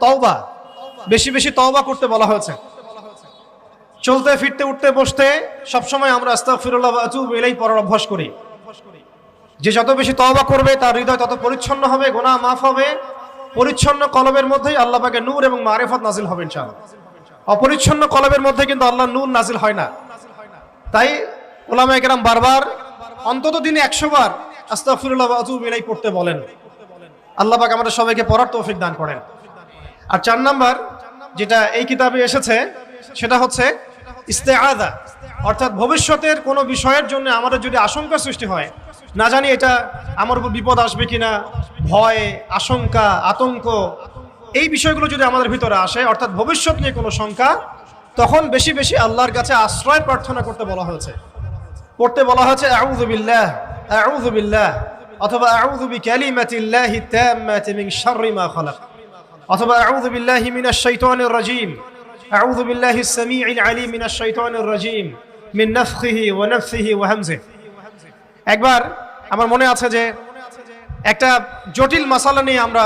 তওবা, বেশি বেশি তওবা করতে বলা হয়েছে। চলতে ফিরতে উঠতে বসতে সবসময় আমরা আস্তাগফিরুল্লাহ ওয়া আতুবু ইলাইহি পড়ার অভ্যাস করি। যে যত বেশি তওবা করবে তার হৃদয় তত পরিচ্ছন্ন হবে, গুনাহ মাফ হবে। পরিচ্ছন্ন কলবের মধ্যেই আল্লাহ পাকের নূর এবং মারিফত নাজিল হবে ইনশাআল্লাহ। অপরিচ্ছন্ন কলবের মধ্যে কিন্তু আল্লাহর নূর নাজিল হয় না। তাই উলামায়ে কেরাম বারবার অন্তত দিনে 100 বার আস্তাগফিরুল্লাহ ওয়া আতুবু ইলাইহি পড়তে বলেন। আল্লাহ পাক আমাদের সবাইকে পড়ার তৌফিক দান করেন। আর 4 নাম্বার যেটা এই কিতাবে এসেছে সেটা হচ্ছে ইস্তেআযা, অর্থাৎ ভবিষ্যতের কোনো বিষয়ের জন্য আমাদের যদি আশঙ্কা সৃষ্টি হয়, না জানি এটা আমার উপর বিপদ আসবে কিনা, ভয়, আশঙ্কা, আতঙ্ক, এই বিষয়গুলো যদি আমাদের ভিতরে আসে, অর্থাৎ ভবিষ্যৎ নিয়ে কোনো শঙ্কা, তখন বেশি বেশি আল্লাহর কাছে আশ্রয় প্রার্থনা করতে বলা হয়েছে। পড়তে বলা হয়েছে আউযু বিল্লাহ, আউযু বিল্লাহ, অথবা আউযু বিকালিমাতিল্লাহি তাম্মাতি মিন শাররি মা খালাক, অথবা আউযু বিল্লাহি মিনাশ শাইতানির রাজীম, আউযু বিল্লাহিস সামিউল আলীম মিনাশ শাইতানির রাজীম মিন নাফখিহি ওয়া নাফসিহি ওয়া হামজিহি। একবার আমার মনে আছে যে একটা জটিল মাসালা নিয়ে আমরা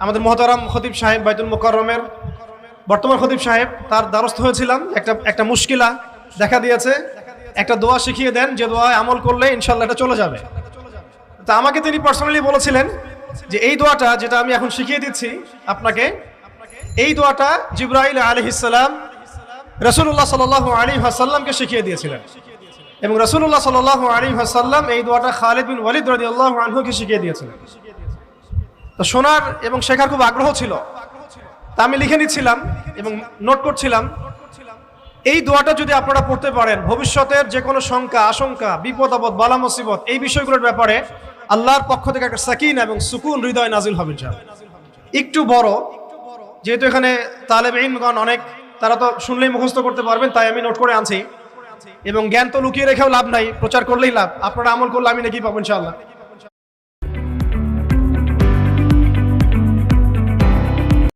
আমাদের মুহতারাম খতিব সাহেব বাইতুল মুকাররমের বর্তমান খতিব সাহেব তার দ্বারস্থ হয়েছিলাম। একটা মুশকিলা দেখা দিয়েছে, একটা দোয়া শিখিয়ে দেন যে দোয়ায় আমল করলে ইনশাআল্লাহ এটা চলে যাবে। তা আমাকে তিনি পার্সোনালি বলেছিলেন যে এই দোয়াটা যেটা আমি এখন শিখিয়ে দিচ্ছি আপনাকে, এই দোয়াটা জিবরাইল আলাইহিস সালাম রাসূলুল্লাহ সাল্লাল্লাহু আলাইহি ওয়াসাল্লামকে শিখিয়ে দিয়েছিলেন এবং রাসূলুল্লাহ সাল্লাল্লাহু আলাইহি ওয়াসাল্লাম এই দোয়াটা খালিদ বিন ওয়ালিদ রাদিয়াল্লাহু আনহুকে শিখিয়ে দিয়েছিলেন। তো শোনার এবং শেখার খুব আগ্রহ ছিল, তা আমি লিখে নিচ্ছিলাম এবং নোট করছিলাম। এই দোয়াটা যদি আপনারা পড়তে পারেন, ভবিষ্যতের যে কোনো শঙ্কা, আশঙ্কা, বিপদ আপদ, বালা মুসিবত, এই বিষয়গুলোর ব্যাপারে আল্লাহর পক্ষ থেকে একটা সাকিনা এবং সুকুন হৃদয় নাজিল হবে ইনশাআল্লাহ। একটু বড়, যেহেতু এখানে তালেব ইলমগণ অনেক, তারা তো শুনলেই মুখস্থ করতে পারবেন, তাই আমি নোট করে আনছি। এবং জ্ঞান তো লুকিয়ে রেখেও লাভ নাই, প্রচার করলেই লাভ। আপনারা আমল করলে আমি নাকি পাবো ইনশাআল্লাহ।